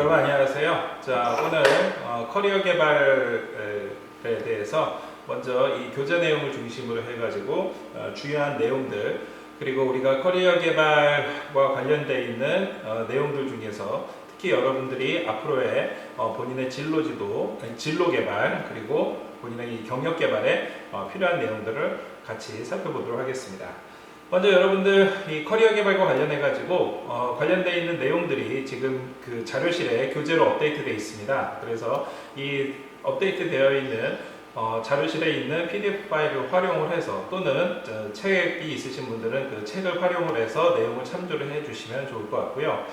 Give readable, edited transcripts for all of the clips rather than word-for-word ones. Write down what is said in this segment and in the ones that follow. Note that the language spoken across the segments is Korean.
여러분 안녕하세요. 자, 오늘 커리어 개발에 대해서 먼저 이 교재 내용을 중심으로 해가지고 중요한 내용들, 그리고 우리가 커리어 개발과 관련되어 있는 내용들 중에서 특히 여러분들이 앞으로의 본인의 진로 개발, 그리고 본인의 이 경력 개발에 필요한 내용들을 같이 살펴보도록 하겠습니다. 먼저 여러분들 이 커리어 개발과 관련해 가지고 관련되어 있는 내용들이 지금 그 자료실에 교재로 업데이트되어 있습니다. 그래서 이 업데이트 되어 있는 자료실에 있는 PDF 파일을 활용을 해서, 또는 책이 있으신 분들은 그 책을 활용을 해서 내용을 참조를 해 주시면 좋을 것 같고요.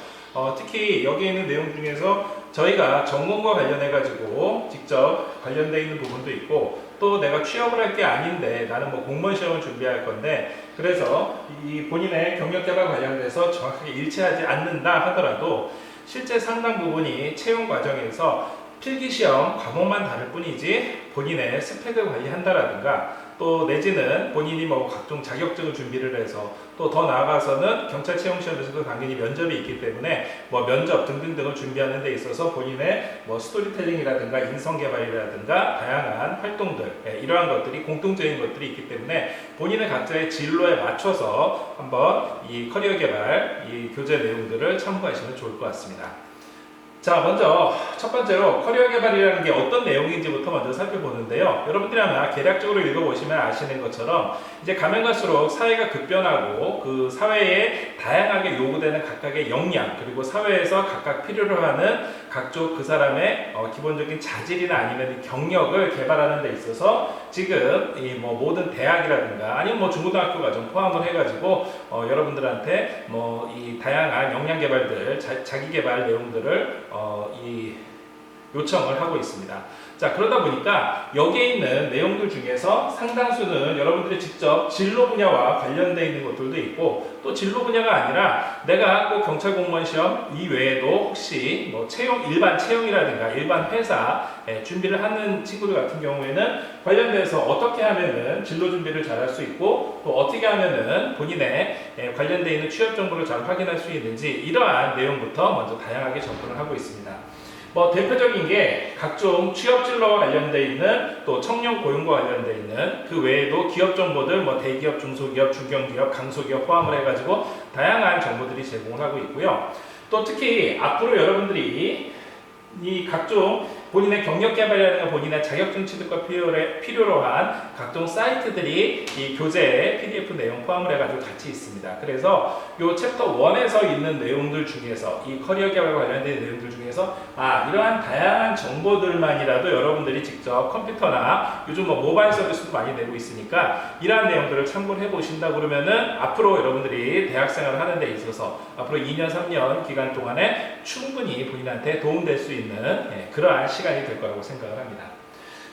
특히 여기 있는 내용 중에서 저희가 전공과 관련해 가지고 직접 관련되어 있는 부분도 있고, 또 내가 취업을 할 게 아닌데 나는 뭐 공무원 시험을 준비할 건데, 그래서 이 본인의 경력 개발 관련돼서 정확하게 일치하지 않는다 하더라도 실제 상당 부분이 채용 과정에서 필기시험 과목만 다를 뿐이지 본인의 스펙을 관리한다라든가, 또 내지는 본인이 뭐 각종 자격증을 준비를 해서, 또 더 나아가서는 경찰 채용 시험에서도 당연히 면접이 있기 때문에 뭐 면접 등등등을 준비하는 데 있어서 본인의 뭐 스토리텔링이라든가 인성 개발이라든가 다양한 활동들, 이러한 것들이 공통적인 것들이 있기 때문에 본인의 각자의 진로에 맞춰서 한번 이 커리어 개발 이 교재 내용들을 참고하시면 좋을 것 같습니다. 자, 먼저 첫 번째로 커리어 개발이라는 게 어떤 내용인지부터 먼저 살펴보는데요. 여러분들이 아마 개략적으로 읽어보시면 아시는 것처럼 이제 가면 갈수록 사회가 급변하고 그 사회에 다양하게 요구되는 각각의 역량, 그리고 사회에서 각각 필요로 하는 각종 그 사람의 기본적인 자질이나 아니면 경력을 개발하는 데 있어서 지금 이 뭐 모든 대학이라든가 아니면 뭐 중고등학교 과정 포함을 해가지고 여러분들한테 뭐 이 다양한 역량 개발들, 자기 개발 내용들을 이 요청을 하고 있습니다. 자, 그러다 보니까 여기에 있는 내용들 중에서 상당수는 여러분들이 직접 진로 분야와 관련되어 있는 것들도 있고, 또 진로 분야가 아니라 내가 꼭 경찰 공무원 시험 이외에도 혹시 뭐 일반 채용이라든가 일반 회사 준비를 하는 친구들 같은 경우에는 관련돼서 어떻게 하면은 진로 준비를 잘 할 수 있고, 또 어떻게 하면은 본인의 관련되어 있는 취업 정보를 잘 확인할 수 있는지, 이러한 내용부터 먼저 다양하게 접근을 하고 있습니다. 뭐 대표적인 게 각종 취업 진로와 관련되어 있는, 또 청년 고용과 관련되어 있는, 그 외에도 기업 정보들, 뭐 대기업, 중소기업, 중견기업, 강소기업 포함을 해가지고 다양한 정보들이 제공을 하고 있고요. 또 특히 앞으로 여러분들이 이 각종 본인의 경력 개발이라든가 본인의 자격증 취득과 필요로 한 각종 사이트들이 이 교재에 PDF 내용 포함을 해가지고 같이 있습니다. 그래서 이 챕터 1에서 있는 내용들 중에서, 이 커리어 개발과 관련된 내용들 중에서 이러한 다양한 정보들만이라도 여러분들이 직접 컴퓨터나 요즘 뭐 모바일 서비스도 많이 내고 있으니까 이러한 내용들을 참고를 해보신다 그러면은 앞으로 여러분들이 대학생활을 하는 데 있어서 앞으로 2년, 3년 기간 동안에 충분히 본인한테 도움될 수 있는 그러한 시간이 될 거라고 생각을 합니다.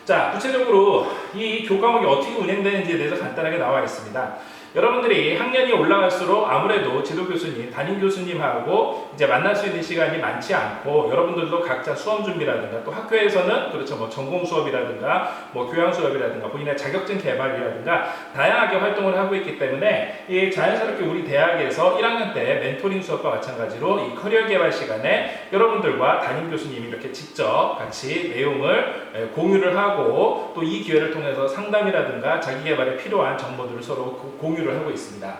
자, 구체적으로 이 교과목이 어떻게 운영되는지에 대해서 간단하게 나와 있습니다. 여러분들이 학년이 올라갈수록 아무래도 지도교수님, 담임 교수님하고 이제 만날 수 있는 시간이 많지 않고, 여러분들도 각자 수험 준비라든가, 또 학교에서는 그렇죠, 뭐 전공 수업이라든가 뭐 교양 수업이라든가 본인의 자격증 개발이라든가 다양하게 활동을 하고 있기 때문에 이 자연스럽게 우리 대학에서 1학년 때 멘토링 수업과 마찬가지로 이 커리어 개발 시간에 여러분들과 담임 교수님이 이렇게 직접 같이 내용을 공유를 하고, 또 이 기회를 통해서 상담이라든가 자기 개발에 필요한 정보들을 서로 공유를 하고 있습니다.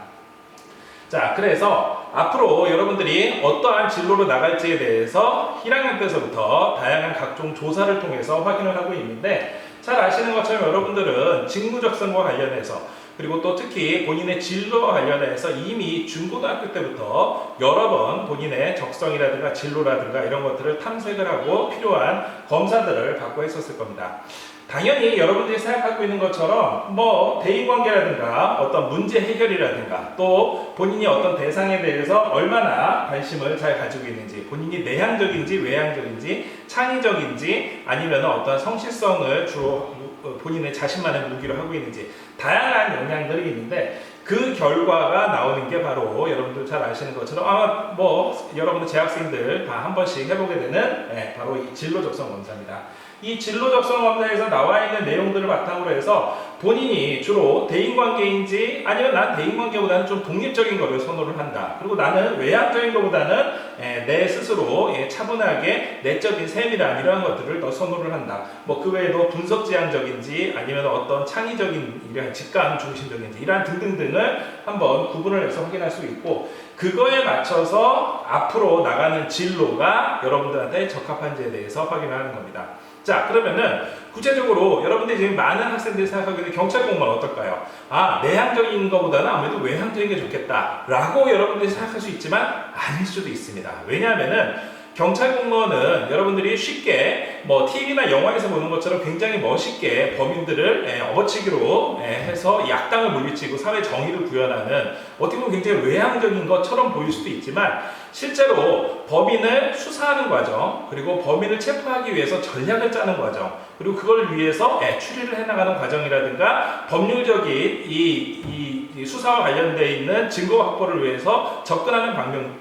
자, 그래서 앞으로 여러분들이 어떠한 진로로 나갈지에 대해서 1학년 때서부터 다양한 각종 조사를 통해서 확인을 하고 있는데, 잘 아시는 것처럼 여러분들은 직무적성과 관련해서, 그리고 또 특히 본인의 진로와 관련해서 이미 중고등학교 때부터 여러 번 본인의 적성이라든가 진로라든가 이런 것들을 탐색을 하고 필요한 검사들을 받고 했었을 겁니다. 당연히 여러분들이 생각하고 있는 것처럼 뭐 대인관계라든가 어떤 문제 해결이라든가, 또 본인이 어떤 대상에 대해서 얼마나 관심을 잘 가지고 있는지, 본인이 내향적인지 외향적인지, 창의적인지, 아니면 어떤 성실성을 주로 본인의 자신만의 무기로 하고 있는지, 다양한 역량들이 있는데, 그 결과가 나오는 게 바로 여러분들 잘 아시는 것처럼 아마 뭐 여러분들 재학생들 다 한 번씩 해보게 되는 바로 이 진로 적성 검사입니다. 이 진로 적성 검사에서 나와 있는 내용들을 바탕으로 해서 본인이 주로 대인관계인지 아니면 난 대인관계보다는 좀 독립적인 거를 선호를 한다. 그리고 나는 외향적인 것보다는 내 스스로 차분하게 내적인 세밀한 이러한 것들을 더 선호를 한다. 뭐 그 외에도 분석지향적인지 아니면 어떤 창의적인 이러한 직감 중심적인지 이러한 등등등을 한번 구분을 해서 확인할 수 있고 그거에 맞춰서 앞으로 나가는 진로가 여러분들한테 적합한지에 대해서 확인하는 겁니다. 자, 그러면은 구체적으로 여러분들이 지금 많은 학생들이 생각하기에는 경찰 공무원 어떨까요? 아, 내향적인 것보다는 아무래도 외향적인 게 좋겠다 라고 여러분들이 생각할 수 있지만 아닐 수도 있습니다. 왜냐하면은 경찰 공무원은 여러분들이 쉽게 뭐 TV나 영화에서 보는 것처럼 굉장히 멋있게 범인들을 업어치기로 해서 약당을 물리치고 사회 정의를 구현하는 어떻게 보면 굉장히 외향적인 것처럼 보일 수도 있지만 실제로 범인을 수사하는 과정 그리고 범인을 체포하기 위해서 전략을 짜는 과정 그리고 그걸 위해서 추리를 해나가는 과정이라든가 법률적인 이 수사와 관련되어 있는 증거 확보를 위해서 접근하는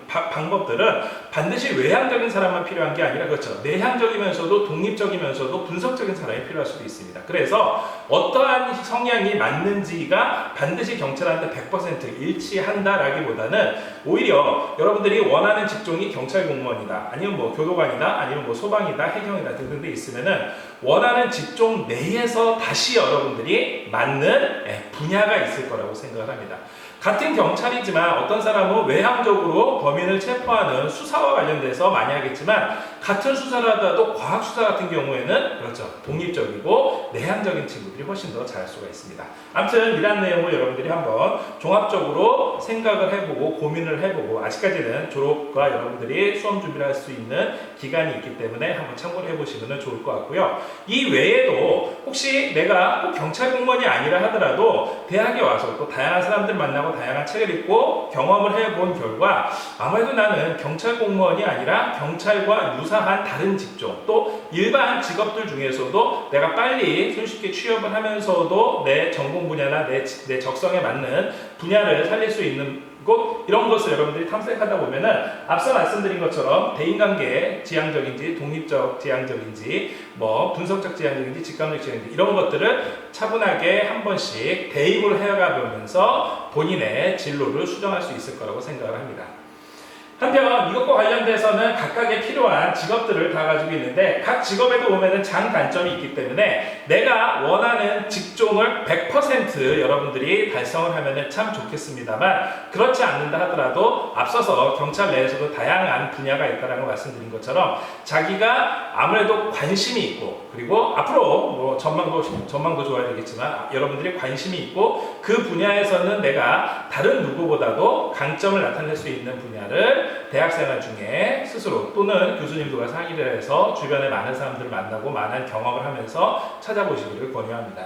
방법들은 반드시 외향적인 사람만 필요한 게 아니라 그렇죠. 내향적이면서도 독립적이면서도 분석적인 사람이 필요할 수도 있습니다. 그래서 어떠한 성향이 맞는지가 반드시 경찰한테 100% 일치한다라기보다는 오히려 여러분들이 원하는 직종이 경찰 공무원이다 아니면 뭐 교도관이다 아니면 뭐 소방이다 해경이다 등등데 있으면은 원하는 직종 내에서 다시 여러분들이 맞는 분야가 있을 거라고 생각을 합니다. 같은 경찰이지만 어떤 사람은 외향적으로 범인을 체포하는 수사와 관련돼서 많이 하겠지만 같은 수사를 하더라도 과학수사 같은 경우에는 그렇죠. 독립적이고 내향적인 친구들이 훨씬 더 잘할 수가 있습니다. 아무튼 이런 내용을 여러분들이 한번 종합적으로 생각을 해보고 고민을 해보고 아직까지는 졸업과 여러분들이 수험 준비를 할 수 있는 기간이 있기 때문에 한번 참고를 해보시면 좋을 것 같고요. 이 외에도 혹시 내가 꼭 경찰 공무원이 아니라 하더라도 대학에 와서 또 다양한 사람들 만나고 다양한 책을 읽고 경험을 해본 결과 아무래도 나는 경찰 공무원이 아니라 경찰과 유사한 다른 직종 또 일반 직업들 중에서도 내가 빨리 손쉽게 취업을 하면서도 내 전공 분야나 내 적성에 맞는 분야를 살릴 수 있는 곳 이런 것을 여러분들이 탐색하다 보면은 앞서 말씀드린 것처럼 대인관계 지향적인지 독립적 지향적인지 뭐 분석적 지향적인지 직감적 지향적인지 이런 것들을 차분하게 한 번씩 대입을 해가 보면서 본인의 진로를 수정할 수 있을 거라고 생각을 합니다. 한편 이것과 관련돼서는 각각의 필요한 직업들을 다 가지고 있는데 각 직업에도 보면은 장단점이 있기 때문에 내가 원하는 직종을 100% 여러분들이 달성을 하면은 참 좋겠습니다만 그렇지 않는다 하더라도 앞서서 경찰 내에서도 다양한 분야가 있다라고 말씀드린 것처럼 자기가 아무래도 관심이 있고 그리고 앞으로 뭐 전망도 좋아야 되겠지만 여러분들이 관심이 있고 그 분야에서는 내가 다른 누구보다도 강점을 나타낼 수 있는 분야를 대학생활 중에 스스로 또는 교수님들과 상의를 해서 주변에 많은 사람들을 만나고 많은 경험을 하면서 찾아보시기를 권유합니다.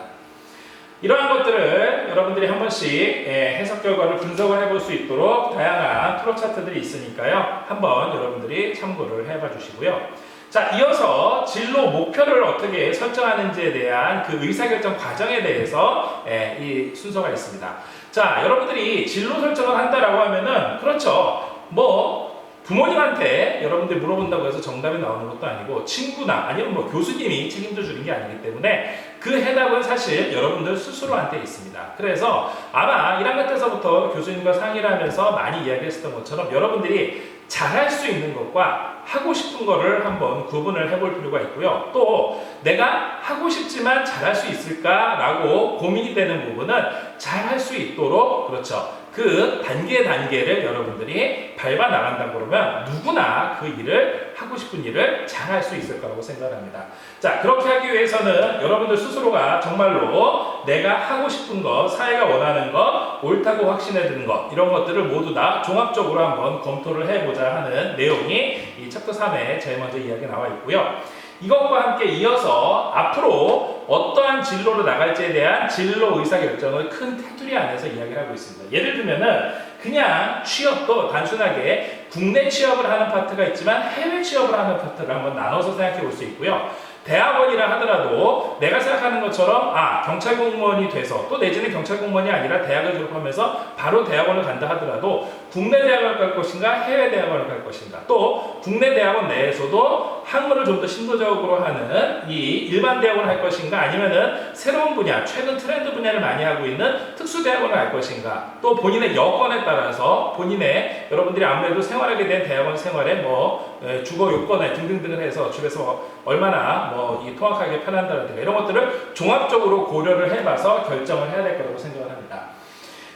이러한 것들을 여러분들이 한 번씩 해석 결과를 분석을 해볼 수 있도록 다양한 프로 차트들이 있으니까요. 한번 여러분들이 참고를 해봐 주시고요. 자, 이어서 진로 목표를 어떻게 설정하는지에 대한 그 의사결정 과정에 대해서 이 순서가 있습니다. 자, 여러분들이 진로 설정을 한다라고 하면은 그렇죠. 뭐 부모님한테 여러분들이 물어본다고 해서 정답이 나오는 것도 아니고 친구나 아니면 뭐 교수님이 책임져 주는 게 아니기 때문에 그 해답은 사실 여러분들 스스로한테 있습니다. 그래서 아마 1학년 때서부터 교수님과 상의를 하면서 많이 이야기했었던 것처럼 여러분들이 잘할 수 있는 것과 하고 싶은 거를 한번 구분을 해볼 필요가 있고요. 또 내가 하고 싶지만 잘할 수 있을까라고 고민이 되는 부분은 잘할 수 있도록 그렇죠. 그 단계를 여러분들이 밟아 나간다고 그러면 누구나 그 일을 하고 싶은 일을 잘 할 수 있을 거라고 생각합니다. 자, 그렇게 하기 위해서는 여러분들 스스로가 정말로 내가 하고 싶은 것, 사회가 원하는 것, 옳다고 확신해 드는 것 이런 것들을 모두 다 종합적으로 한번 검토를 해보자 하는 내용이 이 챕터 3에 제일 먼저 이야기 나와 있고요. 이것과 함께 이어서 앞으로 어떠한 진로로 나갈지에 대한 진로 의사결정을 큰 테두리 안에서 이야기를 하고 있습니다. 예를 들면은 그냥 취업도 단순하게 국내 취업을 하는 파트가 있지만 해외 취업을 하는 파트를 한번 나눠서 생각해 볼 수 있고요. 대학원이라 하더라도 내가 생각하는 것처럼 경찰 공무원이 돼서 또 내지는 경찰 공무원이 아니라 대학을 졸업하면서 바로 대학원을 간다 하더라도 국내 대학원을 갈 것인가 해외 대학원을 갈 것인가, 또 국내 대학원 내에서도 학문을 좀 더 신도적으로 하는 이 일반 대학원을 할 것인가, 아니면은 새로운 분야, 최근 트렌드 분야를 많이 하고 있는 특수 대학원을 할 것인가, 또 본인의 여건에 따라서 본인의 여러분들이 아무래도 생활하게 된 대학원 생활에 뭐 주거 요건에 등등등을 해서 집에서 얼마나 이 통학하기 편한다든가 이런 것들을 종합적으로 고려를 해봐서 결정을 해야 될 거라고 생각을 합니다.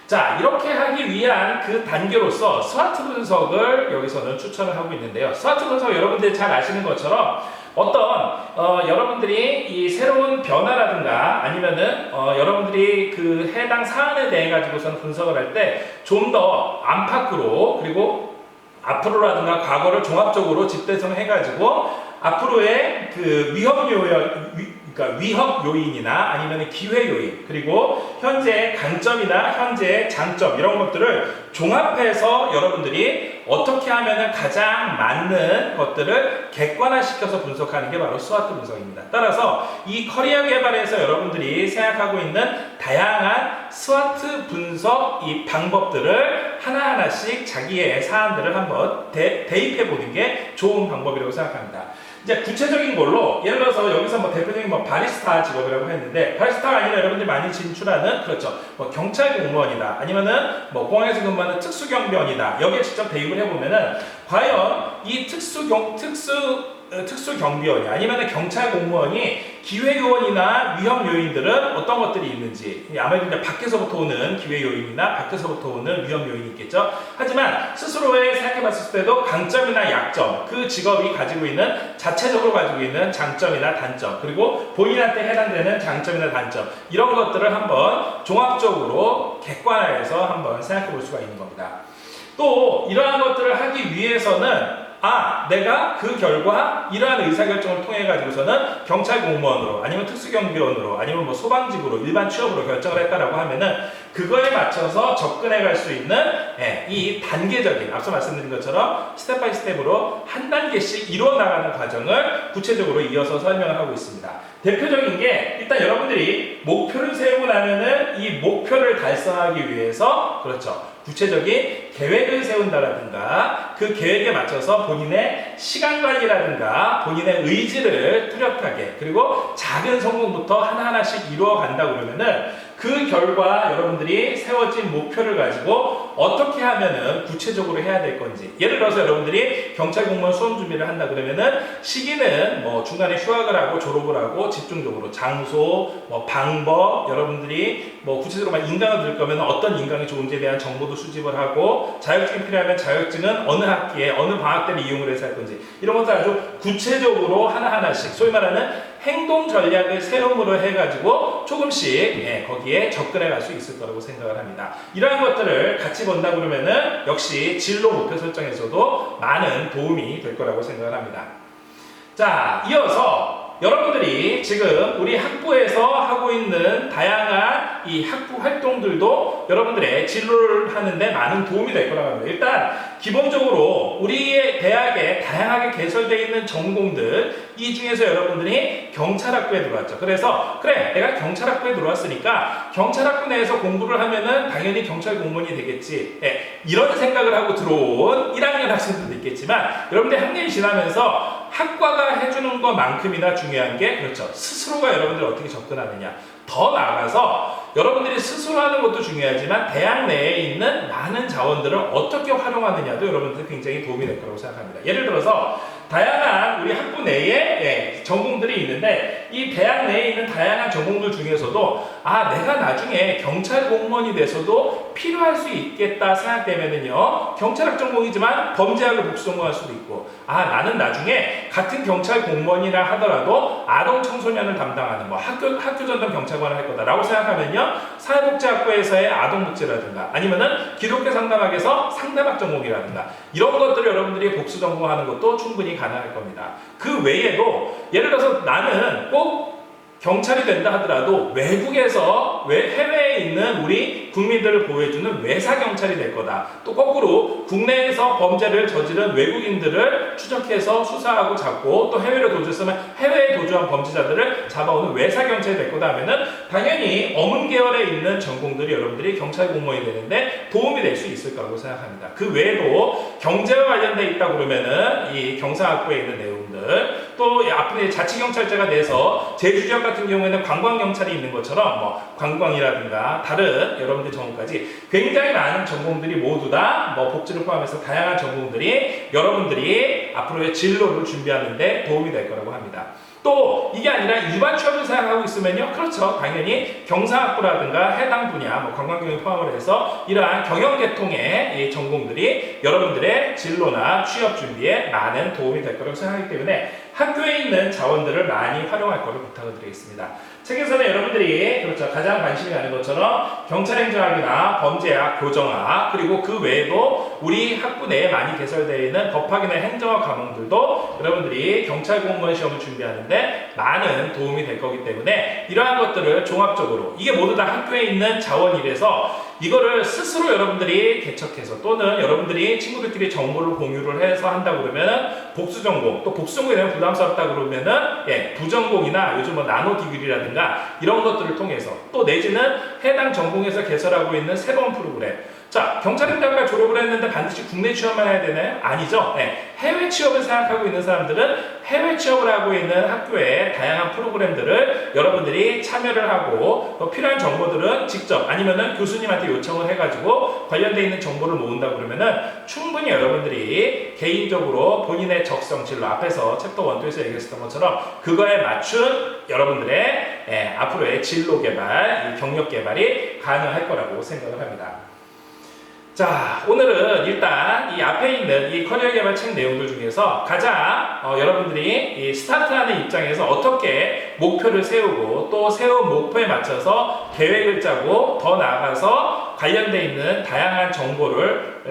자, 이렇게 하기 위한 그 단계로서 스와트 분석을 여기서는 추천을 하고 있는데요. 스와트 분석 여러분들이 잘 아시는 것처럼 어떤 여러분들이 이 새로운 변화라든가 아니면은 여러분들이 그 해당 사안에 대해 가지고서는 분석을 할 때 좀 더 안팎으로 그리고 앞으로라든가 과거를 종합적으로 집대성을 해가지고 앞으로의 그 위협 요인이나 아니면 기회 요인, 그리고 현재 강점이나 현재 장점 이런 것들을 종합해서 여러분들이 어떻게 하면 가장 맞는 것들을 객관화시켜서 분석하는 게 바로 스와트 분석입니다. 따라서 이 커리어 개발에서 여러분들이 생각하고 있는 다양한 스와트 분석 이 방법들을 하나하나씩 자기의 사안들을 한번 대입해 보는 게 좋은 방법이라고 생각합니다. 이제 구체적인 걸로 예를 들어서 여기서 대표적인 바리스타 직업이라고 했는데, 바리스타가 아니라 여러분들이 많이 진출하는 그렇죠 경찰 공무원이다, 아니면은 공항에서 근무하는 특수경비원이다, 여기에 직접 대입을 해보면은 과연 이 특수경비원이 아니면 경찰 공무원이 기회 요인이나 위험 요인들은 어떤 것들이 있는지, 아무래도 이제 밖에서부터 오는 기회 요인이나 밖에서부터 오는 위험 요인이 있겠죠. 하지만 스스로의 생각해봤을 때도 강점이나 약점, 그 직업이 가지고 있는 자체적으로 가지고 있는 장점이나 단점, 그리고 본인한테 해당되는 장점이나 단점, 이런 것들을 한번 종합적으로 객관화해서 한번 생각해 볼 수가 있는 겁니다. 또 이러한 것들을 하기 위해서는 내가 그 결과 이러한 의사결정을 통해 가지고서는 경찰 공무원으로 아니면 특수경비원으로 아니면 소방직으로 일반 취업으로 결정을 했다라고 하면은 그거에 맞춰서 접근해 갈 수 있는 이 단계적인, 앞서 말씀드린 것처럼 스텝 바이 스텝으로 한 단계씩 이루어 나가는 과정을 구체적으로 이어서 설명을 하고 있습니다. 대표적인 게 일단 여러분들이 목표를 세우고 나면은 이 목표를 달성하기 위해서 그렇죠 구체적인 계획을 세운다라든가 그 계획에 맞춰서 본인의 시간관리라든가 본인의 의지를 뚜렷하게, 그리고 작은 성공부터 하나하나씩 이루어 간다 그러면은 그 결과 여러분들이 세워진 목표를 가지고 어떻게 하면은 구체적으로 해야 될 건지, 예를 들어서 여러분들이 경찰 공무원 수험 준비를 한다 그러면은 시기는 중간에 휴학을 하고 졸업을 하고 집중적으로 장소, 방법, 여러분들이 구체적으로 인강을 들을 거면 어떤 인강이 좋은지에 대한 정보도 수집을 하고, 자격증이 필요하면 자격증은 어느 학기에 어느 방학 때를 이용을 해서 할 건지, 이런 것들 아주 구체적으로 하나하나씩 소위 말하는 행동 전략을 세움으로 해가지고 조금씩 거기에 접근해 갈 수 있을 거라고 생각을 합니다. 이러한 것들을 같이 본다 그러면은 역시 진로 목표 설정에서도 많은 도움이 될 거라고 생각을 합니다. 자, 이어서 여러분들이 지금 우리 학부에서 하고 있는 다양한 이 학부 활동들도 여러분들의 진로를 하는데 많은 도움이 될 거라고 합니다. 일단 기본적으로 우리의 대학에 다양하게 개설되어 있는 전공들, 이 중에서 여러분들이 경찰학부에 들어왔죠. 그래서 그래, 내가 경찰학부에 들어왔으니까 경찰학부 내에서 공부를 하면은 당연히 경찰 공무원이 되겠지, 이런 생각을 하고 들어온 1학년 학생들도 있겠지만, 여러분들 학년이 지나면서 학과가 해주는 것만큼이나 중요한 게 그렇죠 스스로가 여러분들 어떻게 접근하느냐, 더 나아가서 여러분들이 스스로 하는 것도 중요하지만 대학 내에 있는 많은 자원들을 어떻게 활용하느냐도 여러분들 굉장히 도움이 될 거라고 생각합니다. 예를 들어서 다양한 우리 학부 내에 전공들이 있는데, 이 대학 내에 있는 다양한 전공들 중에서도 내가 나중에 경찰 공무원이 돼서도 필요할 수 있겠다 생각되면은요, 경찰학 전공이지만 범죄학을 복수 전공할 수도 있고, 나는 나중에 같은 경찰 공무원이라 하더라도 아동 청소년을 담당하는 학교 전담 경찰관을 할 거다라고 생각하면요, 사회복지학부에서의 아동복지라든가 아니면은 기독교 상담학에서 상담학 전공이라든가 이런 것들을 여러분들이 복수 전공하는 것도 충분히 가능할 겁니다. 그 외에도 예를 들어서 나는 꼭 경찰이 된다 하더라도 외국에서 해외에 있는 우리 국민들을 보호해주는 외사 경찰이 될 거다. 또 거꾸로 국내에서 범죄를 저지른 외국인들을 추적해서 수사하고 잡고 또 해외로 도주했으면 해외에 도주한 범죄자들을 잡아오는 외사 경찰이 될 거다 하면은 당연히 어문 계열에 있는 전공들이 여러분들이 경찰 공무원이 되는데 도움이 될 수 있을 거라고 생각합니다. 그 외에도 경제와 관련돼 있다 그러면은 이 경사학부에 있는 내용들 또 앞으로 자치경찰제가 돼서 제주 지역 같은 경우에는 관광경찰이 있는 것처럼 뭐 관광이라든가 다른 여러분들 전공까지 굉장히 많은 전공들이 모두 다 뭐 복지를 포함해서 다양한 전공들이 여러분들이 앞으로의 진로를 준비하는데 도움이 될 거라고 합니다. 또 이게 아니라 일반 취업을 생각하고 있으면요, 그렇죠, 당연히 경사학부라든가 해당 분야 뭐 관광경영 포함을 해서 이러한 경영계통의 이 전공들이 여러분들의 진로나 취업 준비에 많은 도움이 될 거라고 생각하기 때문에 학교에 있는 자원들을 많이 활용할 거를 부탁을 드리겠습니다. 책에서는 여러분들이 그렇죠, 가장 관심이 가는 것처럼 경찰행정학이나 범죄학, 교정학 그리고 그 외에도 우리 학부 내에 많이 개설되어 있는 법학이나 행정학 과목들도 여러분들이 경찰 공무원 시험을 준비하는데 많은 도움이 될 거기 때문에 이러한 것들을 종합적으로 이게 모두 다 학교에 있는 자원이라서 이거를 스스로 여러분들이 개척해서 또는 여러분들이 친구들끼리 정보를 공유를 해서 한다 그러면 복수 전공, 또 복수 전공이 되면 부담스럽다 그러면은 부전공이나 요즘 뭐 나노 디그리라든가 이런 것들을 통해서 또 내지는 해당 전공에서 개설하고 있는 새로운 프로그램. 자, 경찰행정학과 졸업을 했는데 반드시 국내 취업만 해야 되나요? 아니죠. 해외 취업을 생각하고 있는 사람들은 해외 취업을 하고 있는 학교의 다양한 프로그램들을 여러분들이 참여를 하고 또 필요한 정보들은 직접 아니면은 교수님한테 요청을 해가지고 관련되어 있는 정보를 모은다 그러면은 충분히 여러분들이 개인적으로 본인의 적성 진로 앞에서 챕터 1, 2에서 얘기했었던 것처럼 그거에 맞춘 여러분들의 앞으로의 진로 개발, 경력 개발이 가능할 거라고 생각을 합니다. 자, 오늘은 일단 이 앞에 있는 이 커리어 개발 책 내용들 중에서 가장 여러분들이 이 스타트하는 입장에서 어떻게 목표를 세우고 또 세운 목표에 맞춰서 계획을 짜고 더 나아가서 관련되어 있는 다양한 정보를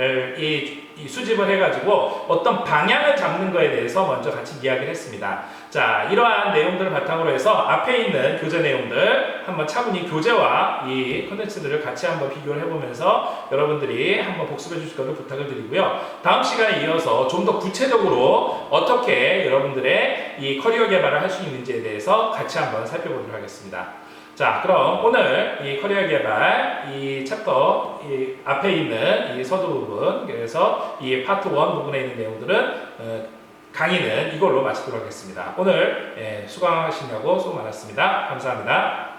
수집을 해가지고 어떤 방향을 잡는 거에 대해서 먼저 같이 이야기를 했습니다. 자, 이러한 내용들을 바탕으로 해서 앞에 있는 교재 내용들 한번 차분히 교재와 이 콘텐츠들을 같이 한번 비교를 해보면서 여러분들이 한번 복습해 주실 것을 부탁을 드리고요. 다음 시간에 이어서 좀 더 구체적으로 어떻게 여러분들의 이 커리어 개발을 할 수 있는지에 대해서 같이 한번 살펴보도록 하겠습니다. 자, 그럼 오늘 이 커리어 개발 이 챕터 이 앞에 있는 이 서두 부분, 그래서 이 파트 1 부분에 있는 내용들은 강의는 이걸로 마치도록 하겠습니다. 오늘 수강하시냐고 수고 많았습니다. 감사합니다.